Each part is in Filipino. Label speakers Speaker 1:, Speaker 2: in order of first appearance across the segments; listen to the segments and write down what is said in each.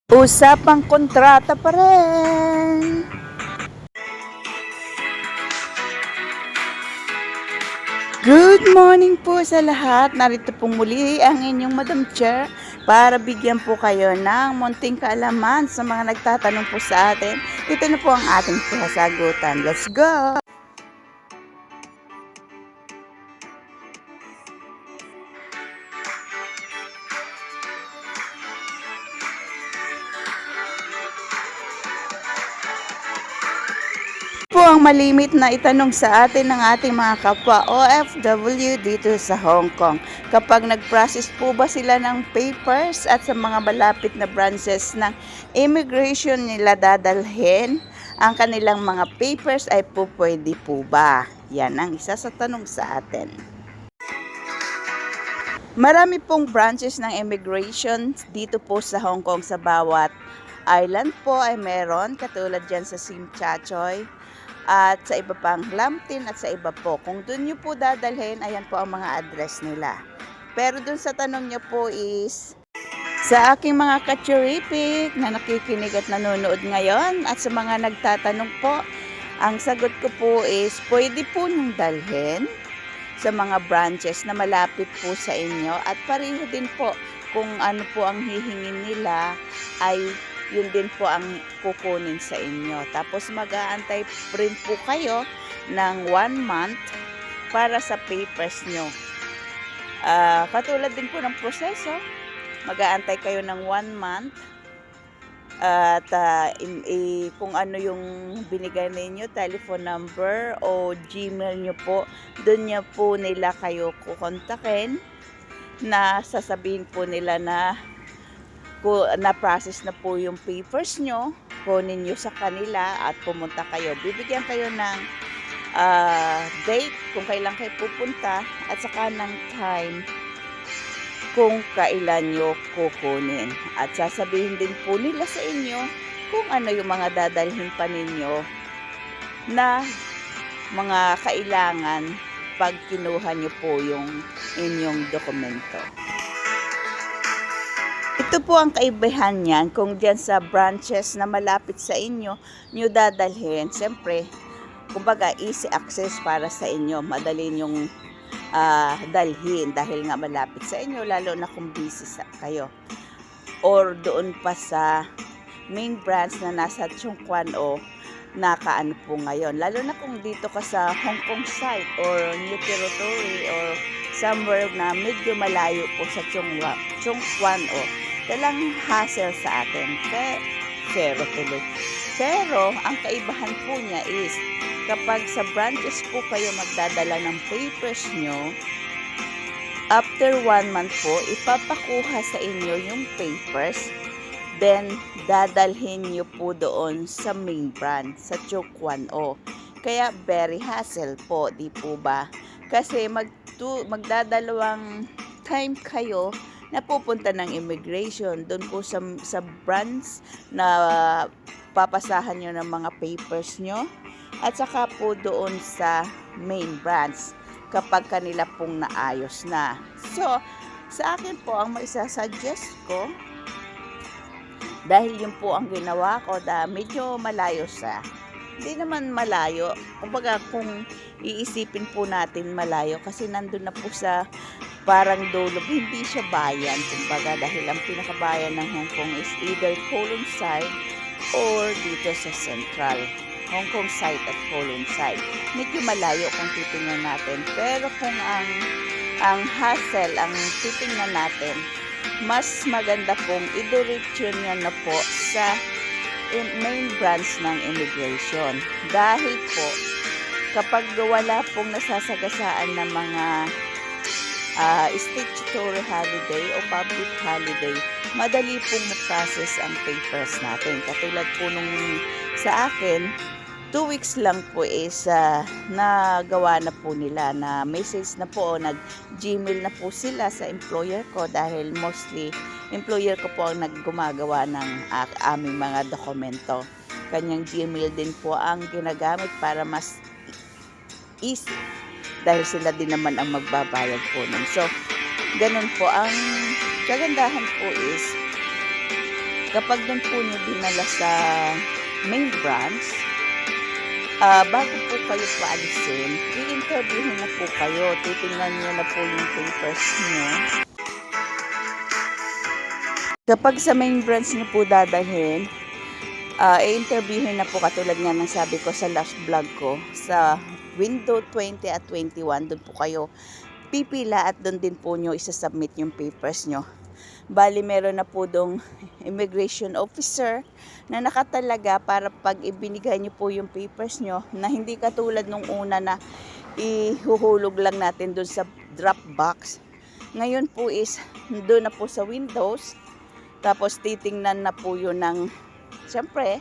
Speaker 1: Usapang kontrata pa rin. Good morning po sa lahat. Narito pong muli ang inyong Madam Chair para bigyan po kayo ng munting kaalaman sa mga nagtatanong po sa atin. Ito na po ang ating kasagutan. Let's go! Po ang malimit na itanong sa atin ng ating mga kapwa OFW dito sa Hong Kong. Kapag nag-process po ba sila ng papers at sa mga malapit na branches ng immigration nila dadalhin ang kanilang mga papers ay po pwede po ba? Yan ang isa sa tanong sa atin. Marami pong branches ng immigration dito po sa Hong Kong, sa bawat island po ay meron, katulad dyan sa Sim Chachoy at sa iba pang Lamtin at sa iba po. Kung doon nyo po dadalhin, ayan po ang mga address nila. Pero doon sa tanong nyo po is, sa aking mga ka-cherry-pick na nakikinig at nanonood ngayon at sa mga nagtatanong po, ang sagot ko po is, pwede po nung dalhin sa mga branches na malapit po sa inyo at pareho din po kung ano po ang hihingin nila ay yun din po ang kukunin sa inyo. Tapos mag-aantay rin po kayo ng 1 month para sa papers nyo. Katulad din po ng proseso, mag-aantay kayo ng 1 month at kung ano yung binigay ninyo, telephone number o Gmail nyo po, doon nyo po nila kayo kukontakin na sasabihin po nila na na-process na po yung papers nyo, kunin nyo sa kanila at pumunta kayo. Bibigyan kayo ng date kung kailan kayo pupunta at saka ng time kung kailan nyo kukunin. At sasabihin din po nila sa inyo kung ano yung mga dadalhin pa ninyo na mga kailangan pag kinuha nyo po yung inyong dokumento. Ito po ang kaibahan niyan kung dyan sa branches na malapit sa inyo, nyo dadalhin. Siyempre, kumbaga easy access para sa inyo. Madali nyong dalhin dahil nga malapit sa inyo, lalo na kung busy kayo. Or doon pa sa main branch na nasa Chung Kwan o nakaano po ngayon. Lalo na kung dito ka sa Hong Kong site or New Territory or somewhere na medyo malayo po sa Chung Kwan o talang hassle sa atin. Pero tuloy. Pero, ang kaibahan po niya is, kapag sa branches po kayo magdadala ng papers nyo, after 1 month po, ipapakuha sa inyo yung papers, then, dadalhin nyo po doon sa main branch, sa Chung Kwan O. Kaya, very hassle po, di po ba? Kasi, magdadalawang time kayo na pupunta ng immigration doon po sa branch na papasahan nyo ng mga papers nyo at saka po doon sa main branch kapag kanila pong naayos na. So, sa akin po ang maisasuggest ko, dahil yun po ang ginawa ko, medyo malayo sa hindi naman malayo, kumbaga kung iisipin po natin malayo kasi nandun na po sa parang dulo, hindi siya bayan, kumbaga dahil ang pinakabayan ng Hong Kong is either Kowloon side or dito sa Central. Hong Kong side at Kowloon side. Medyo malayo kung titingnan natin. Pero kung ang hassle, ang titingnan natin, mas maganda pong idiretso niya na po sa main branch ng immigration. Dahil po, kapag wala pong nasasagasaan ng mga statutory holiday o public holiday, madali pong ma-process ang papers natin. Katulad po nung sa akin, 2 weeks lang po is nagawa na po nila na message na po o nag-Gmail na po sila sa employer ko dahil mostly employer ko po ang naggumagawa ng aming mga dokumento. Kanyang Gmail din po ang ginagamit para mas easy dahil sila din naman ang magbabayad po nun. So, ganun po. Ang kagandahan po is Kapag doon po nyo dinala sa main branch, bago po kayo paalisin, i-interviewin na po kayo. Titingnan nyo na po yung papers nyo. Kapag sa main branch nyo po dadalhin, i-interviewin na po katulad nga ng sabi ko sa last vlog ko. Sa window 20 at 21, doon po kayo pipila at doon din po nyo isasubmit yung papers nyo. Bali, meron na po dong immigration officer na nakatalaga para pag ibinigay nyo po yung papers nyo na hindi katulad nung una na ihuhulog lang natin doon sa drop box. Ngayon po is doon na po sa windows, tapos titingnan na po yun ng, siyempre,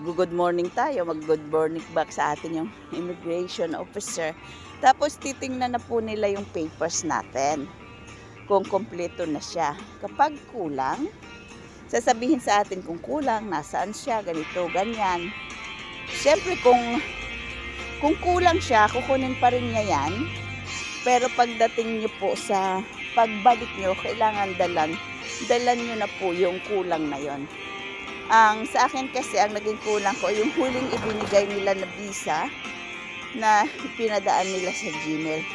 Speaker 1: good morning tayo, mag good morning back sa atin yung immigration officer. Tapos titingnan na po nila yung papers natin kung kompleto na siya. Kapag kulang, sasabihin sa atin kung kulang, nasaan siya, ganito, ganyan. Siyempre kung kulang siya, kukunin pa rin niya yan. Pero pagdating niyo po sa pagbalik niyo, kailangan dalan niyo na po yung kulang na yon. Sa akin kasi, ang naging kulang ko, yung huling ibinigay nila na visa na pinadaan nila sa Gmail.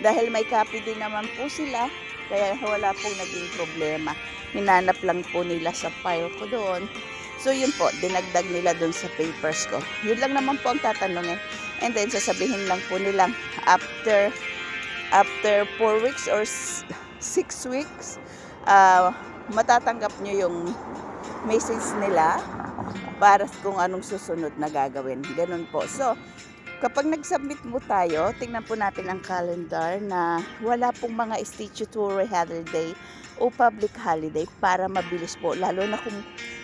Speaker 1: Dahil may copy din naman po sila, kaya wala pong naging problema. Hinanap lang po nila sa file ko doon. So yun po, dinagdag nila doon sa papers ko. Yun lang naman po ang tatanungin. And then sasabihin lang po nilang after 4 weeks or 6 weeks, matatanggap nyo yung message nila para kung anong susunod na gagawin. Ganun po. So, kapag nag-submit mo tayo, tingnan po natin ang calendar na wala pong mga statutory holiday o public holiday para mabilis po. Lalo na kung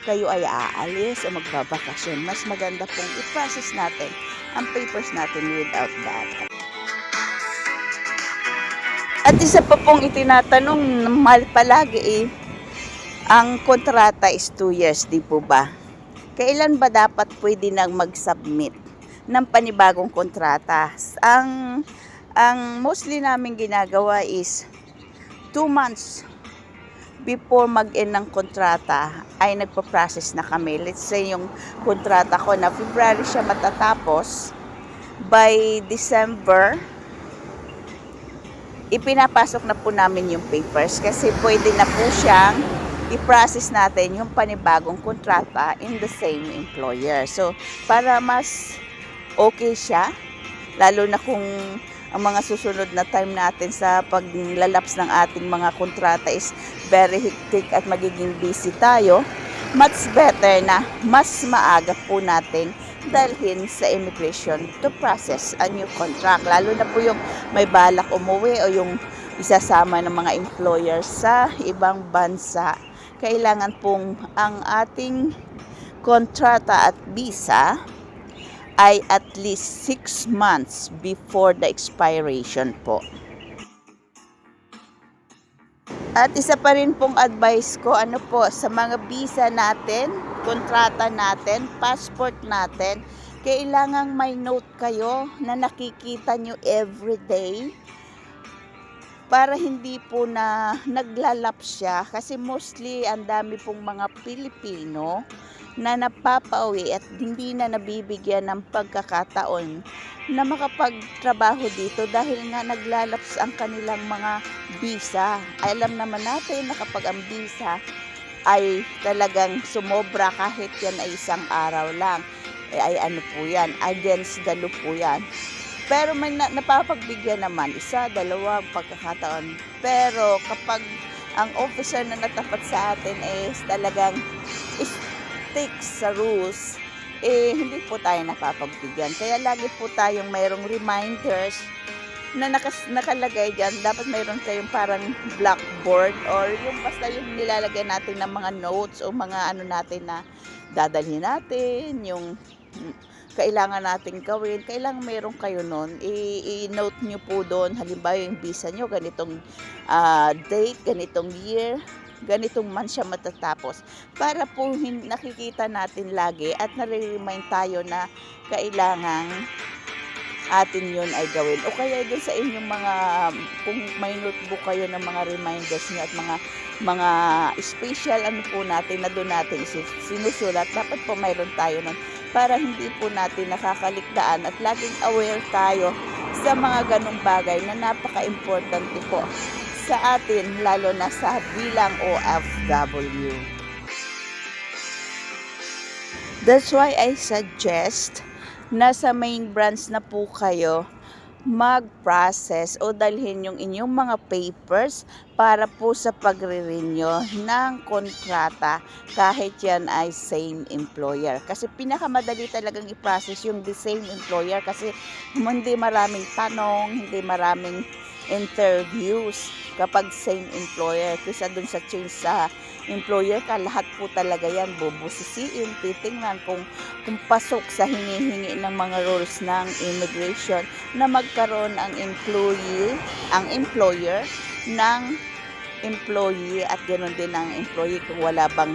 Speaker 1: kayo ay aalis o magbabakasyon, mas maganda pong i-process natin ang papers natin without that. At isa pa pong itinatanong palagi ang kontrata is 2 years, di po ba? Kailan ba dapat pwede nang mag-submit ng panibagong kontrata? Ang mostly namin ginagawa is 2 months before mag-end ng kontrata ay nagpa-process na kami. Let's say yung kontrata ko na February siya matatapos, by December ipinapasok na po namin yung papers kasi pwede na po siyang i-process natin yung panibagong kontrata in the same employer. So, para mas okay siya, lalo na kung ang mga susunod na time natin sa paglalaps ng ating mga kontrata is very hectic at magiging busy tayo, much better na mas maaga po natin dalhin sa immigration to process a new contract. Lalo na po yung may balak umuwi o yung isasama ng mga employers sa ibang bansa. Kailangan pong ang ating kontrata at visa ay at least 6 months before the expiration po. At isa pa rin pong advice ko, sa mga visa natin, kontrata natin, passport natin, kailangang may note kayo na nakikita nyo everyday para hindi po na naglalap siya. Kasi mostly, ang dami pong mga Pilipino na napapauwi at hindi na nabibigyan ng pagkakataon na makapagtrabaho dito dahil nga naglalaps ang kanilang mga visa. Alam naman natin na kapag ang visa ay talagang sumobra kahit yan ay isang araw lang, ay po yan, against the law po yan. Pero may napapagbigyan naman, 1, 2 pagkakataon. Pero kapag ang officer na natapat sa atin is talagang sticks sa rules, hindi po tayo napapagbigyan. Kaya lagi po tayong mayroong reminders na nakalagay dyan. Dapat mayroon kayong parang blackboard or yung basta yung nilalagay natin ng mga notes o mga natin na dadalhin natin, yung kailangan natin gawin. Kailangan mayroon kayo nun. I-note nyo po doon. Halimbawa yung visa nyo, ganitong date, ganitong year, ganitong month siya matatapos. Para po nakikita natin lagi at nare-remind tayo na kailangang atin yun ay gawin. O kaya doon sa inyong mga, kung may notebook kayo ng mga reminders nyo at mga special ano po natin na doon natin sinusulat, dapat po mayroon tayo nun para hindi po natin nakakaligtaan at laging aware tayo sa mga ganong bagay na napaka-importante po sa atin, lalo na sa bilang OFW. That's why I suggest na sa main branch na po kayo mag-process o dalhin yung inyong mga papers para po sa pagre-renew ng kontrata kahit yan ay same employer. Kasi pinakamadali talagang i-process yung the same employer kasi hindi maraming tanong, hindi maraming interviews kapag same employer. Kaysa dun sa change sa employer ka, lahat po talaga yan bubusisiin, titingnan kung pasok sa hinihingi ng mga rules ng immigration na magkaroon ang employer ng employee at ganoon din ang employee kung wala bang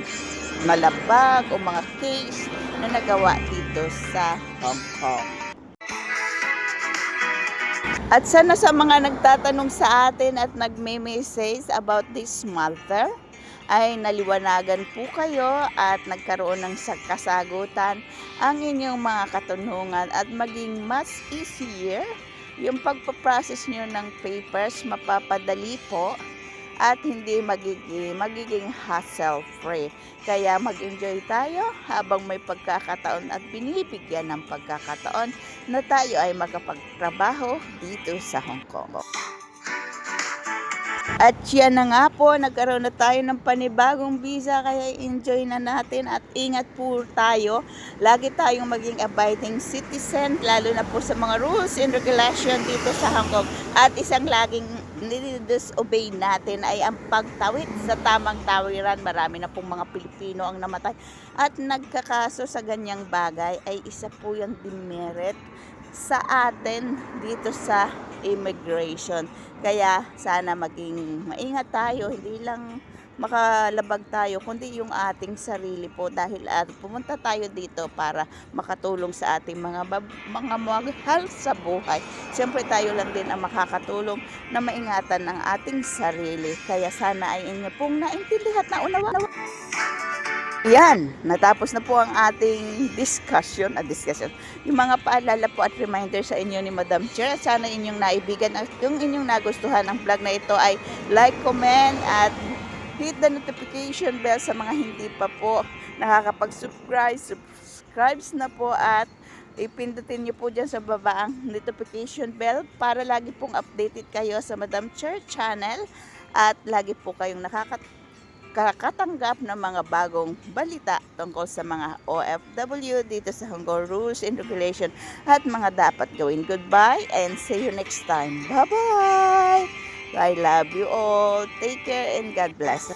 Speaker 1: malabag o mga case na nagawa dito sa Hong Kong. At sana sa mga nagtatanong sa atin at nagme-message about this matter, ay naliwanagan po kayo at nagkaroon ng kasagutan ang inyong mga katanungan at maging mas easier yung pagpaprocess nyo ng papers, mapapadali po at hindi magiging hassle-free. Kaya mag-enjoy tayo habang may pagkakataon at binibigyan ng pagkakataon na tayo ay makapagtrabaho dito sa Hong Kong. At yan na nga po, nagkaroon na tayo ng panibagong visa, kaya enjoy na natin at ingat po tayo. Lagi tayong maging abiding citizen, lalo na po sa mga rules and regulation dito sa Hong Kong. At isang laging disobey natin ay ang pagtawid sa tamang tawiran. Marami na pong mga Pilipino ang namatay at nagkakaso sa ganyang bagay, ay isa po yung demerit sa atin dito sa immigration. Kaya sana maging maingat tayo, hindi lang makalabag tayo kundi yung ating sarili po, dahil pumunta tayo dito para makatulong sa ating mga mahal sa buhay. Siyempre tayo lang din ang makakatulong na maingatan ang ating sarili. Kaya sana ay inyo pong naintindihan na unawa. Yan, natapos na po ang ating discussion. Yung mga paalala po at reminder sa inyo ni Madam Chair. Sana inyong naibigan at yung inyong nagustuhan ang vlog na ito ay like, comment at hit the notification bell sa mga hindi pa po nakakapag-subscribe. Subscribe na po at ipindutin nyo po dyan sa baba ang notification bell para lagi pong updated kayo sa Madam Chair channel at lagi po kayong nakakatanggap ng mga bagong balita tungkol sa mga OFW dito sa Hong Kong rules and regulation at mga dapat gawin. Goodbye and see you next time. Bye-bye! I love you all. Take care and God bless.